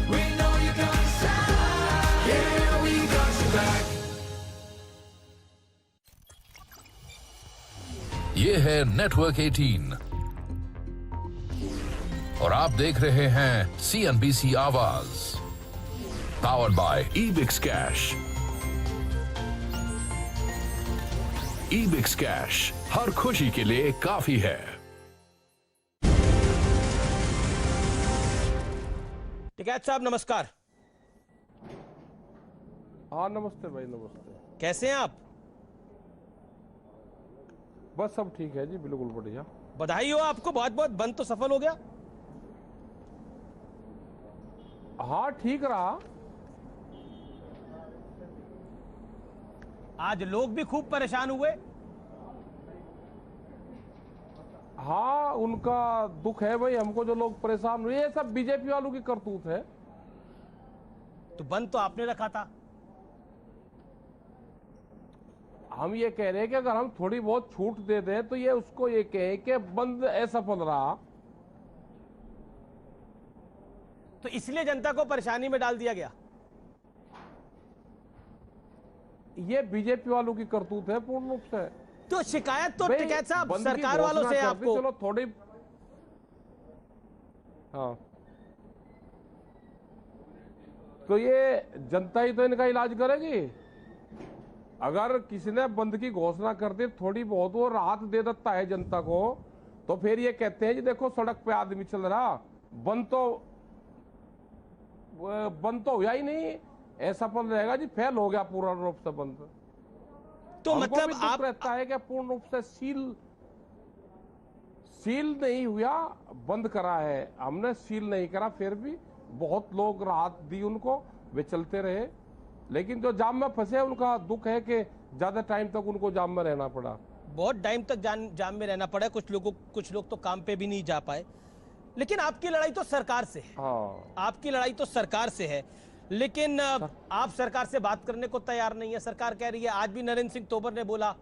We know you're gonna shine, yeah, we got your back. ये है network 18 और आप देख रहे हैं CNBC आवाज, powered by Ebix Cash. Ebix Cash हर खुशी के लिए काफी है। टिकैत साहब नमस्कार। हाँ नमस्ते भाई, नमस्ते। कैसे हैं आप? बस सब ठीक है जी, बिल्कुल बढ़िया। बधाई हो आपको, बहुत बहुत। बंद तो सफल हो गया। हाँ ठीक रहा। आज लोग भी खूब परेशान हुए। हाँ उनका दुख है भाई, हमको जो लोग परेशान हुए, ये सब बीजेपी वालों की करतूत है। तो बंद तो आपने रखा था। हम ये कह रहे हैं कि अगर हम थोड़ी बहुत छूट दे दें तो ये उसको ये कहे कि बंद असफल रहा, तो इसलिए जनता को परेशानी में डाल दिया गया। ये बीजेपी वालों की करतूत है पूर्ण रूप से। तो शिकायत तो टिकैत साहब सरकार वालों से आपको। चलो थोड़ी, हाँ तो ये जनता ही तो इनका इलाज करेगी। अगर किसी ने बंद की घोषणा कर दी, थोड़ी बहुत वो राहत दे देता है जनता को, तो फिर ये कहते हैं जी देखो सड़क पे आदमी चल रहा, बंद तो हुआ ही नहीं, असफल रहेगा जी, फेल हो गया पूर्ण रूप से बंद। तो मतलब आप रहता है कि पूर्ण रूप से सील नहीं हुआ, बंद करा है हमने, सील नहीं करा, फिर भी बहुत लोग राहत दी उनको, वे चलते रहे। लेकिन जो जाम में फंसे उनका दुख है कि ज्यादा टाइम तक उनको जाम में रहना पड़ा, बहुत टाइम तक जाम में रहना पड़ा। कुछ लोग तो काम पे भी नहीं जा पाए। लेकिन आपकी लड़ाई तो सरकार से है। हाँ। आपकी लड़ाई तो सरकार से है, लेकिन आप सरकार से बात करने को तैयार नहीं है। सरकार कह रही है, आज भी नरेंद्र सिंह तोमर ने बोला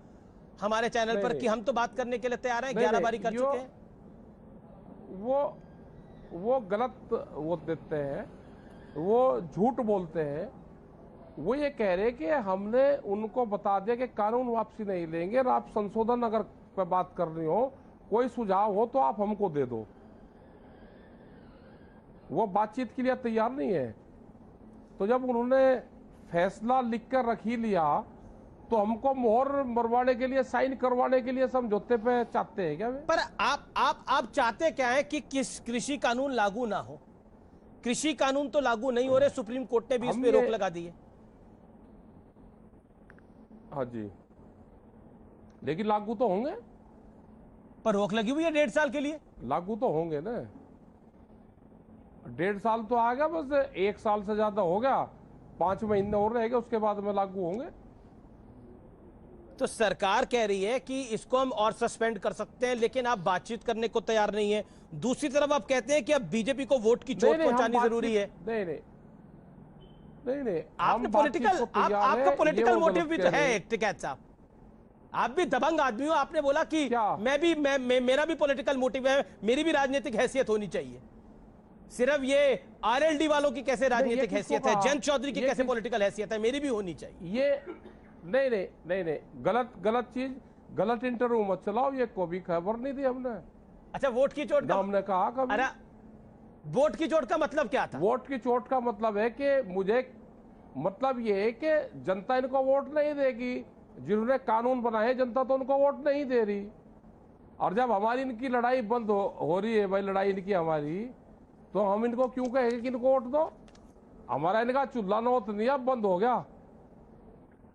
हमारे चैनल पर कि हम तो बात करने के लिए तैयार हैं, 11 बारी कर चुके हैं। वो गलत वो देते हैं, वो झूठ बोलते हैं। वो ये कह रहे कि हमने उनको बता दिया कि कानून वापसी नहीं लेंगे, और आप संशोधन अगर पे बात करनी हो, कोई सुझाव हो तो आप हमको दे दो। वो बातचीत के लिए तैयार नहीं है। तो जब उन्होंने फैसला लिख कर रख ही लिया, तो हमको मोहर मरवाने के लिए, साइन करवाने के लिए समझौते पे चाहते हैं क्या? पर आप चाहते क्या है कि किस कृषि कानून लागू ना हो? कृषि कानून तो लागू नहीं हो रहे, सुप्रीम कोर्ट ने भी इस पे रोक लगा दी है। हाँ जी, लेकिन लागू तो होंगे। पर रोक लगी हुई है 1.5 साल के लिए। लागू तो होंगे ना, 1.5 साल तो आ गया, बस 1 साल से ज्यादा हो गया, 5 महीने और रहेगा, उसके बाद में लागू होंगे। तो सरकार कह रही है कि इसको हम और सस्पेंड कर सकते हैं, लेकिन आप बातचीत करने को तैयार नहीं है। दूसरी तरफ आप कहते हैं कि अब बीजेपी को वोट की चोट पहुंचानी जरूरी है। नहीं, आपने आपका पॉलिटिकल मोटिव भी तो है टिकैत साहब। आप भी दबंग आदमी हो। आपने बोला कि मेरा भी पॉलिटिकल मोटिव है, मेरी भी राजनीतिक हैसियत होनी चाहिए। सिर्फ ये आरएलडी वालों की कैसे राजनीतिक हैसियत है, जयंत चौधरी की कैसे पॉलिटिकल हैसियत है, मेरी भी होनी चाहिए। ये नहीं, गलत चीज, गलत इंटरव्यू मत चलाओ, ये को भी खबर नहीं दी हमने। अच्छा, वोट की चोट का हमने कहा कभी? अरे वोट की चोट का मतलब क्या था? वोट की चोट का मतलब है कि मतलब ये है कि जनता इनको वोट नहीं देगी। जिन्होंने कानून बनाए, जनता तो उनको वोट नहीं दे रही। और जब हमारी इनकी लड़ाई बंद हो रही है, भाई लड़ाई इनकी हमारी, तो हम इनको क्यों कहेंगे कि इनको वोट दो? हमारा इनका चूल्हा नौत नहीं, अब बंद हो गया।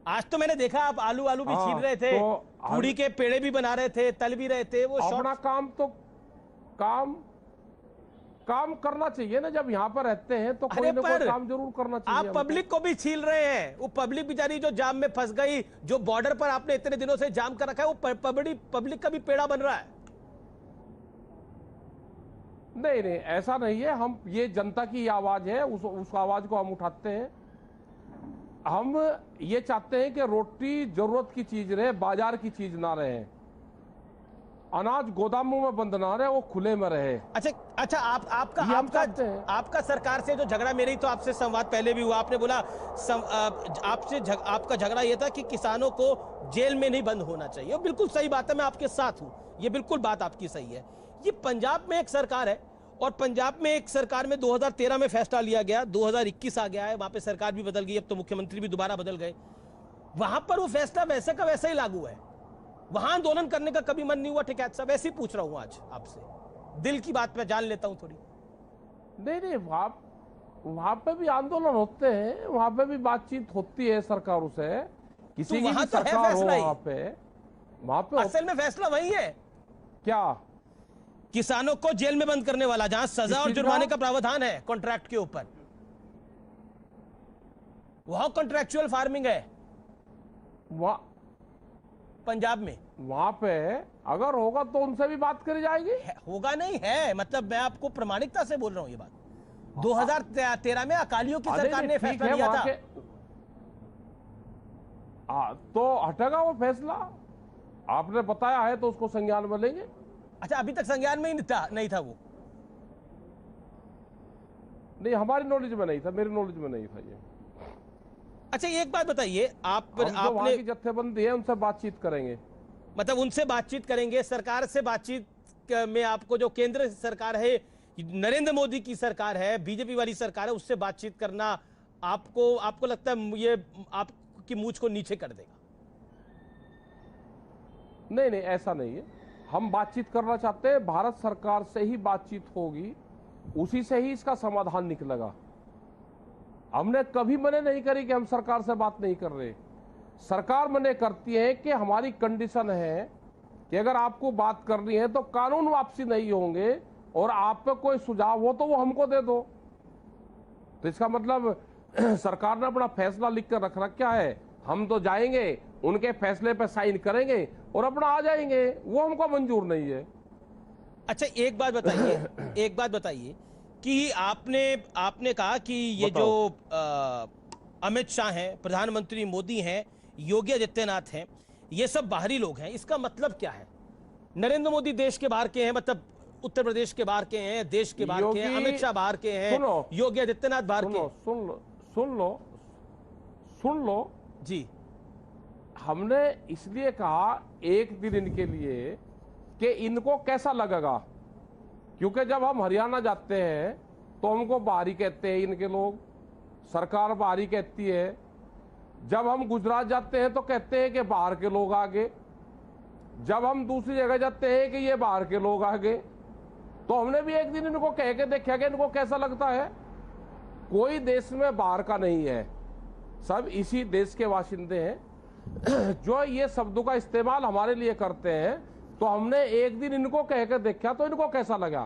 आज तो मैंने देखा आप आलू भी छील रहे थे, तो पूड़ी के पेड़े भी बना रहे थे, तल भी रहे थे। वो अपना काम करना चाहिए ना। जब यहाँ पर रहते हैं तो कोई ना कोई काम जरूर करना चाहिए। आप पब्लिक को भी छील रहे हैं। वो पब्लिक बेचारी जो जाम में फंस गई, जो बॉर्डर पर आपने इतने दिनों से जाम कर रखा है, वो पब्लिक का भी पेड़ा बन रहा है। नहीं, ऐसा नहीं है। हम ये जनता की आवाज है, उस आवाज को हम उठाते हैं। हम ये चाहते हैं कि रोटी जरूरत की चीज रहे, बाजार की चीज ना रहे। अनाज गोदामों में बंद ना रहे, वो खुले में रहे। अच्छा, आपका सरकार से जो झगड़ा, मेरी तो आपसे संवाद पहले भी हुआ, आपने बोला आपका झगड़ा ये था कि किसानों को जेल में नहीं बंद होना चाहिए। बिल्कुल सही बात है, मैं आपके साथ हूं, ये बिल्कुल बात आपकी सही है। ये पंजाब में एक सरकार है, और पंजाब में एक सरकार में 2013 में फैसला लिया गया, 2021 आ गया है, वहां पे सरकार भी बदल गई, अब तो मुख्यमंत्री भी दोबारा बदल गए। वहां पर वो फैसला वैसे का वैसा ही लागू है। वहां आंदोलन करने का कभी मन नहीं हुआ टिकैत साहब? ऐसे ही पूछ रहा हूं आज आपसे, दिल की बात मैं जान लेता हूं थोड़ी। नहीं, वहां पे भी आंदोलन होते हैं, वहां पे भी बातचीत होती है सरकारों से। किसी की भी सरकार हो, वहां पे असल में फैसला वही है क्या? किसानों को जेल में बंद करने वाला, जहां सजा और जुर्माने का प्रावधान है कॉन्ट्रैक्ट के ऊपर। वहां कॉन्ट्रैक्चुअल फार्मिंग है पंजाब में। वहां पे अगर होगा तो उनसे भी बात करी जाएगी। होगा नहीं है, मतलब मैं आपको प्रामाणिकता से बोल रहा हूं ये बात। 2013 में अकालियों की सरकार ने फैसला लिया था। तो हटेगा वो फैसला? आपने बताया है तो उसको संज्ञान में लेंगे। अच्छा, अभी तक संज्ञान में ही नहीं था वो? नहीं, हमारी नॉलेज में नहीं था, मेरी नॉलेज में नहीं था ये। अच्छा, एक बात बताइए, आपने की जत्थेबंदी है, उनसे बातचीत करेंगे। मतलब उनसे बातचीत करेंगे, सरकार से बातचीत में आपको जो केंद्र सरकार है, नरेंद्र मोदी की सरकार है, बीजेपी वाली सरकार है, उससे बातचीत करना आपको लगता है ये आपकी मूंछ को नीचे कर देगा? नहीं नहीं, ऐसा नहीं है। हम बातचीत करना चाहते हैं, भारत सरकार से ही बातचीत होगी, उसी से ही इसका समाधान निकलेगा। हमने कभी मने नहीं करी कि हम सरकार से बात नहीं कर रहे। सरकार मने करती है कि हमारी कंडीशन है कि अगर आपको बात करनी है तो कानून वापसी नहीं होंगे, और आप पे कोई सुझाव हो तो वो हमको दे दो। तो इसका मतलब सरकार ने अपना फैसला लिख कर रख रखा है, हम तो जाएंगे उनके फैसले पे साइन करेंगे और अपना आ जाएंगे, वो हमको मंजूर नहीं है। अच्छा एक बात बताइए कि आपने कहा कि ये जो अमित शाह हैं, प्रधानमंत्री मोदी हैं, योगी आदित्यनाथ हैं, ये सब बाहरी लोग हैं, इसका मतलब क्या है? नरेंद्र मोदी देश के बाहर के हैं, मतलब उत्तर प्रदेश के बाहर के हैं, देश के बाहर के हैं, अमित शाह बाहर के हैं, योगी आदित्यनाथ बाहर के हैं। सुन लो जी। हमने इसलिए कहा एक दिन इनके लिए कि इनको कैसा लगेगा, क्योंकि जब हम हरियाणा जाते हैं तो हमको बाहरी कहते हैं इनके लोग, सरकार बाहरी कहती है। जब हम गुजरात जाते हैं तो कहते हैं कि बाहर के लोग आगे, जब हम दूसरी जगह जाते हैं कि ये बाहर के लोग आगे। तो हमने भी एक दिन इनको कह के देखा कि इनको कैसा लगता है। कोई देश में बाहर का नहीं है, सब इसी देश के वासिंदे हैं। जो ये शब्दों का इस्तेमाल हमारे लिए करते हैं, तो हमने एक दिन इनको कह के देखा तो इनको कैसा लगा।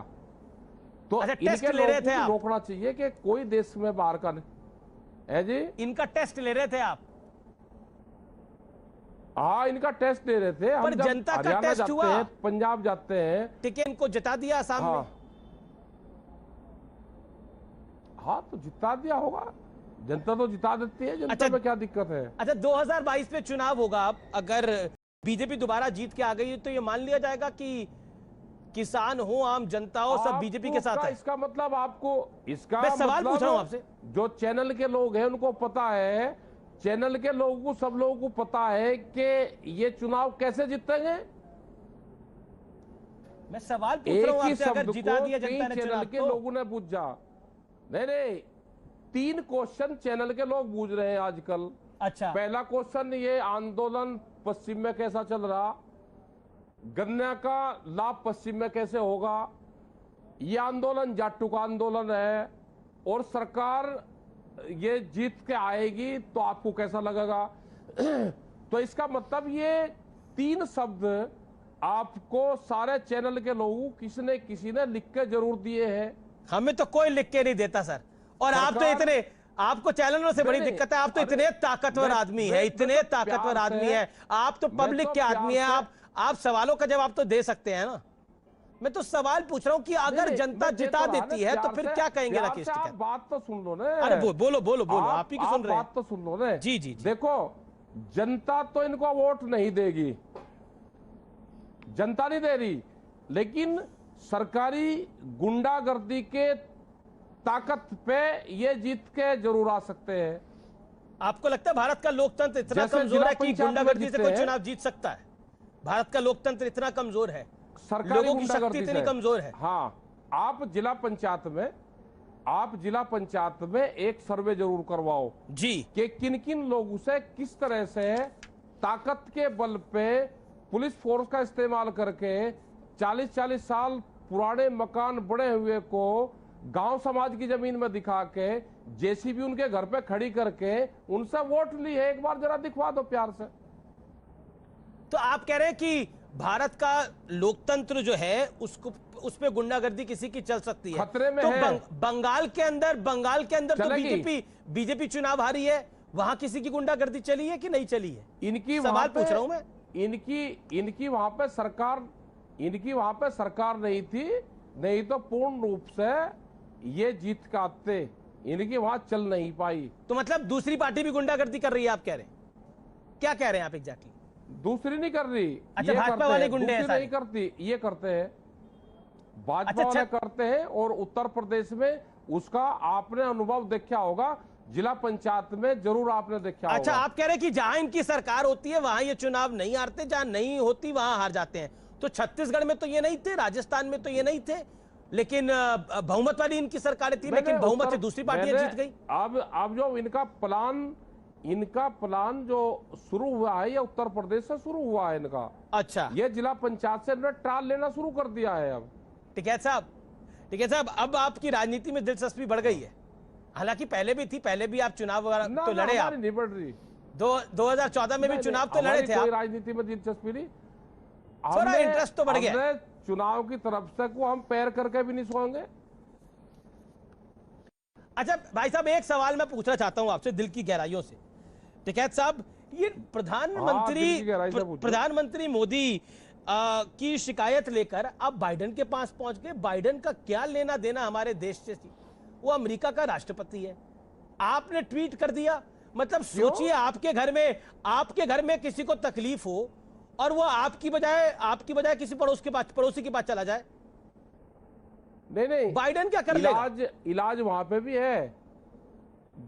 तो टेस्ट ले रहे थे आप? रोकना चाहिए कि कोई देश में बाहर का नहीं है जी। इनका टेस्ट ले रहे थे आप? हाँ, इनका टेस्ट ले रहे थे। पर जनता का टेस्ट हुआ? पंजाब जाते हैं, टिकट इनको जिता दिया आसाम में। हाँ तो जिता दिया होगा, जनता तो जिता देती है, जनता में क्या दिक्कत है। अच्छा 2022 में चुनाव होगा, अब अगर बीजेपी दोबारा जीत के आ गई तो ये मान लिया जाएगा कि किसान हो, आम जनता हो, सब बीजेपी के साथ है। इसका मतलब आपको, इसका मैं सवाल पूछ रहा हूं आपसे। जो चैनल के लोग हैं उनको पता है, चैनल के लोगों को, सब लोगों को पता है कि ये चुनाव कैसे जीतेंगे। मैं सवाल पूछ रहा हूं आपसे, अगर जिता दिया जनता ने चैनल के लोगों ने पूछा, नहीं 3 क्वेश्चन चैनल के लोग पूछ रहे हैं आजकल। अच्छा, पहला क्वेश्चन, ये आंदोलन पश्चिम में कैसा चल रहा, गन्ना का लाभ पश्चिम में कैसे होगा, ये आंदोलन जाटू का आंदोलन है, और सरकार ये जीत के आएगी तो आपको कैसा लगेगा। तो इसका मतलब ये 3 शब्द आपको सारे चैनल के लोगों किसी ने लिख के जरूर दिए हैं। हमें तो कोई लिख के नहीं देता सर। और आप तो इतने, आपको चैनलों से बड़ी दिक्कत है, आप तो इतने ताकतवर आदमी है, इतने ताकतवर आदमी है, आप तो पब्लिक के आदमी है, आप सवालों का जवाब तो दे सकते हैं ना। मैं तो सवाल पूछ रहा हूं कि अगर जनता जिता देती है तो फिर क्या कहेंगे राकेश टिकैत? बात तो सुन लो ना। अरे बोलो आप ही की सुन रहे हैं। बात तो सुन लो ना। जी। देखो, जनता तो इनको वोट नहीं देगी, जनता नहीं दे रही, लेकिन सरकारी गुंडागर्दी के ताकत पे ये जीत के जरूर आ सकते हैं। आपको लगता है भारत का लोकतंत्र इतना कमजोर है कि गुंडागर्दी से कोई चुनाव जीत सकता है? भारत का लोकतंत्र इतना कमजोर है, लोगों की शक्ति इतनी कमजोर है। हाँ, आप जिला पंचायत में एक सर्वे जरूर करवाओ जी, कि किन किन लोगों से किस तरह से ताकत के बल पे पुलिस फोर्स का इस्तेमाल करके 40-40 साल पुराने मकान बने हुए को गांव समाज की जमीन में दिखा के जेसीबी उनके घर पे खड़ी करके उनसे वोट ली है। एक बार जरा दिखवा दो प्यार से। तो आप कह रहे हैं कि भारत का लोकतंत्र जो है उसको, उस पे गुंडागर्दी किसी की चल सकती है, खतरे में तो है। बंगाल के अंदर तो बीजेपी चुनाव हारी है, वहां किसी की गुंडागर्दी चली है कि नहीं चली है? इनकी सवाल पूछ रहा हूं मैं। इनकी वहां पे सरकार नहीं थी, नहीं तो पूर्ण रूप से ये जीत का आते, इनकी वहां चल नहीं पाई। तो मतलब दूसरी पार्टी भी गुंडागर्दी कर रही है, आप कह रहे हैं? क्या कह रहे हैं आप एग्जैक्टली? दूसरी नहीं कर रही। अच्छा, भाजपा वाले गुंडे हैं? नहीं करती, ये करते हैं, भाजपा वाले करते हैं। और उत्तर प्रदेश में उसका आपने अनुभव देखा होगा, जिला पंचायत में जरूर आपने देखा होगा। अच्छा, आप कह रहे हैं कि जहां इनकी सरकार होती है वहां ये चुनाव नहीं हारते, जहां नहीं होती वहां हार जाते हैं। तो छत्तीसगढ़ में तो ये नहीं थे, राजस्थान में तो ये नहीं थे, लेकिन बहुमत वाली इनकी सरकारें थी, लेकिन बहुमत से दूसरी पार्टियां जीत गई। अब जो इनका प्लान इनका प्लान जो शुरू हुआ है ये उत्तर प्रदेश से शुरू हुआ है इनका। अच्छा, ये जिला पंचायत से इन्होंने ट्रायल लेना शुरू कर दिया है अब। टिकैत साहब, अब आपकी राजनीति में दिलचस्पी बढ़ गई है। हालांकि पहले भी थी, पहले भी आप चुनाव तो लड़े, आप नहीं बढ़ रही। 2014 में भी चुनाव तो लड़े थे आप। राजनीति में दिलचस्पी नहीं, थोड़ा इंटरेस्ट तो बढ़ गया। चुनाव की तरफ से को हम पैर करके भी नहीं सोएंगे। अच्छा भाई साहब, एक सवाल मैं पूछना चाहता हूं आपसे दिल की गहराइयों से। टिकैत साहब, ये प्रधानमंत्री मोदी की शिकायत लेकर अब बाइडेन के पास पहुंच गए। बाइडेन का क्या लेना देना हमारे देश से? वो अमेरिका का राष्ट्रपति है, आपने ट्वीट कर दिया। मतलब सोचिए, आपके घर में किसी को तकलीफ हो और वो आपकी बजाय किसी पड़ोसी के पास चला जाए। नहीं, बाइडेन क्या कर लेगा? इलाज वहां पे भी है।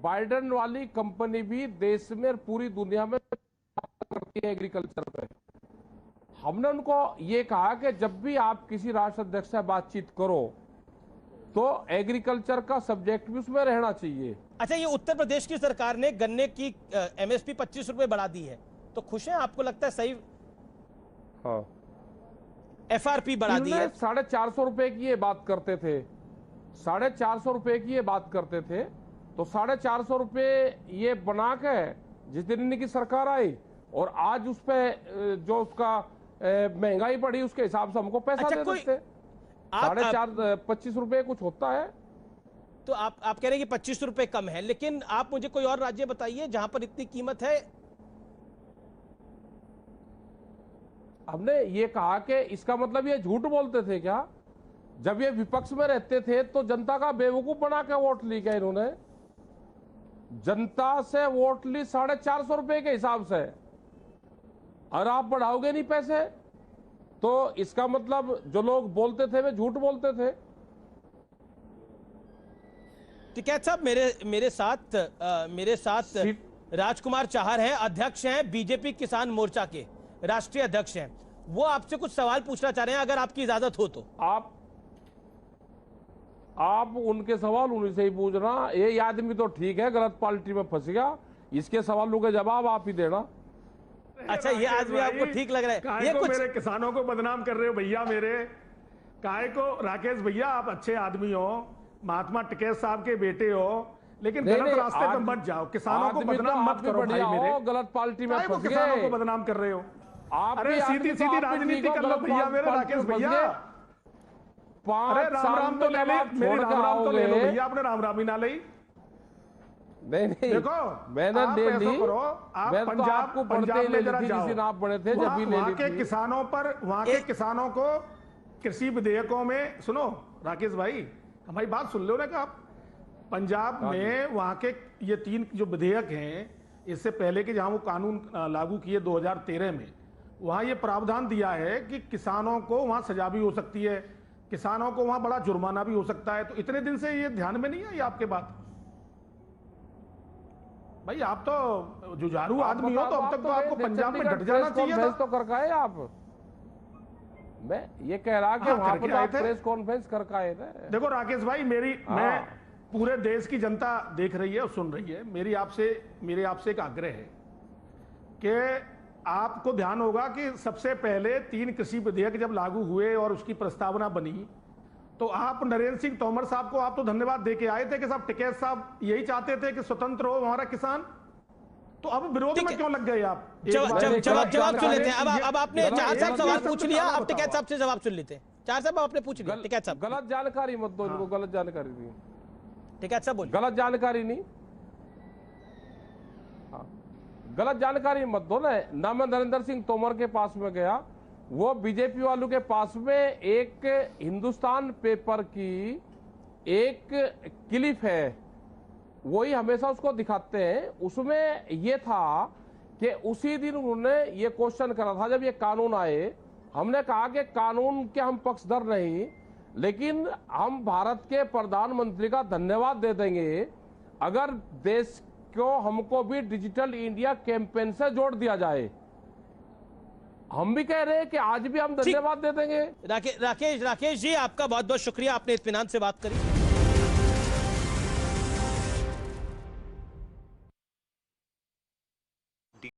बाइडेन वाली कंपनी भी देश में पूरी दुनिया में करती है एग्रीकल्चर पे। हमने उनको ये कहा कि जब भी आप किसी राष्ट्र अध्यक्ष से बातचीत करो तो एग्रीकल्चर का सब्जेक्ट भी उसमें रहना चाहिए। अच्छा, ये उत्तर प्रदेश की सरकार ने गन्ने की एमएसपी 25 रुपए बढ़ा दी है, तो खुश हैं? आपको लगता है सही? हाँ, एफआरपी बढ़ा दी है। 450 रुपए की ये बात करते थे, 450 रुपए की ये बात करते थे, तो 450 रुपए ये बना के जिस दिन इनकी सरकार आई और आज उस पे जो उसका महंगाई बढ़ी उसके हिसाब से हमको पैसा दे देते। 25 रुपए कुछ होता है। तो आप कह रहे हैं कि 25 रुपए कम है, लेकिन आप मुझे कोई और राज्य बताइए जहां पर इतनी कीमत है। हमने ये कहा कि इसका मतलब ये झूठ बोलते थे क्या? जब ये विपक्ष में रहते थे तो जनता का बेवकूफ बना के वोट ली क्या इन्होंने? जनता से वोट ली 450 रुपए के हिसाब से, और आप बढ़ाओगे नहीं पैसे, तो इसका मतलब जो लोग बोलते थे वे झूठ बोलते थे। टिकैत साहब, मेरे साथ राजकुमार चाहर हैं, अध्यक्ष हैं बीजेपी किसान मोर्चा के, राष्ट्रीय अध्यक्ष हैं। वो आपसे कुछ सवाल पूछना चाह रहे हैं, अगर आपकी इजाजत हो तो। आप उनके सवाल उन्हीं से ही पूछना। ये आदमी तो ठीक है, गलत पार्टी में फंस गया, इसके सवालों के जवाब आप ही देना। अच्छा, ये आदमी आपको ठीक लग रहा है? ये कुछ मेरे किसानों को बदनाम कर रहे हो भैया मेरे। काहे को राकेश भैया, आप अच्छे आदमी हो, महात्मा टिकैत साहब के बेटे हो, लेकिन गलत रास्ते पे मत जाओ। किसानों को बदनाम मत करो भाई मेरे। गलत पार्टी में फंस गए, किसानों को बदनाम कर रहे हो। अरे सीधी सीधी राजनीति कर लो भैया मेरे राकेश भैया। अरे राम राम तो ले लो, मेरी राम राम तो ले लो भैया, आपने राम राम ही ना ली। नहीं, देखो मैंने ले ली। आप पंजाब में जरा जाओ, आप बड़े थे जब भी वहां के किसानों पर, वहां के किसानों को कृषि विधेयकों में, सुनो राकेश भाई हमारी बात सुन लो ना, कि आप पंजाब में वहां के ये 3 जो विधेयक हैं, इससे पहले कि जहां वो कानून लागू किए 2013 में, वहां ये प्रावधान दिया है कि किसानों को वहां सजा भी हो सकती है, किसानों को वहां बड़ा जुर्माना भी हो सकता है। तो इतने दिन से ये ध्यान में नहीं आई आपके बात? भाई आप तो जुझारू आदमी हो, तो अब तक तो आपको पंजाब में डट जाना चाहिए था। तो कर का है आप? मैं ये कह रहा कि वहां पर आप प्रेस कॉन्फ्रेंस कर का है। देखो राकेश भाई, मैं पूरे देश की जनता देख रही है और सुन रही है। मेरे आपसे एक आग्रह है कि आपको ध्यान होगा कि सबसे पहले 3 कृषि विधेयक जब लागू हुए और उसकी प्रस्तावना बनी, तो आप नरेंद्र सिंह तोमर साहब को आप तो धन्यवाद देके आए थे कि साहब टिकैत साहब यही चाहते थे कि स्वतंत्र हो हमारा किसान। तो अब विरोध में क्यों लग गए आप? जवाब सुन लेते हैं। अब आपने चार साहब सवाल पूछ लिया, अब टिकैत साहब से जवाब सुन लेते हैं। चार साहब आपने पूछ लिया, टिकैत साहब गलत जानकारी मत दो इनको, गलत जानकारी दी। टिकैत साहब बोल, गलत जानकारी नहीं, गलत जानकारी मत दो ना। मैं नरेंद्र सिंह तोमर के पास में गया, वो बीजेपी वालों के पास में एक हिंदुस्तान पेपर की एक क्लिप है, वही हमेशा उसको दिखाते हैं। उसमें ये था कि उसी दिन उन्होंने ये क्वेश्चन करा था जब ये कानून आए। हमने कहा कि कानून के हम पक्षधर नहीं, लेकिन हम भारत के प्रधानमंत्री का धन्यवाद दे देंगे अगर देश को हमको भी डिजिटल इंडिया कैंपेन से जोड़ दिया जाए। हम भी कह रहे हैं कि आज भी हम धन्यवाद दे देंगे। राकेश जी, आपका बहुत बहुत शुक्रिया, आपने इत्मीनान से बात करी।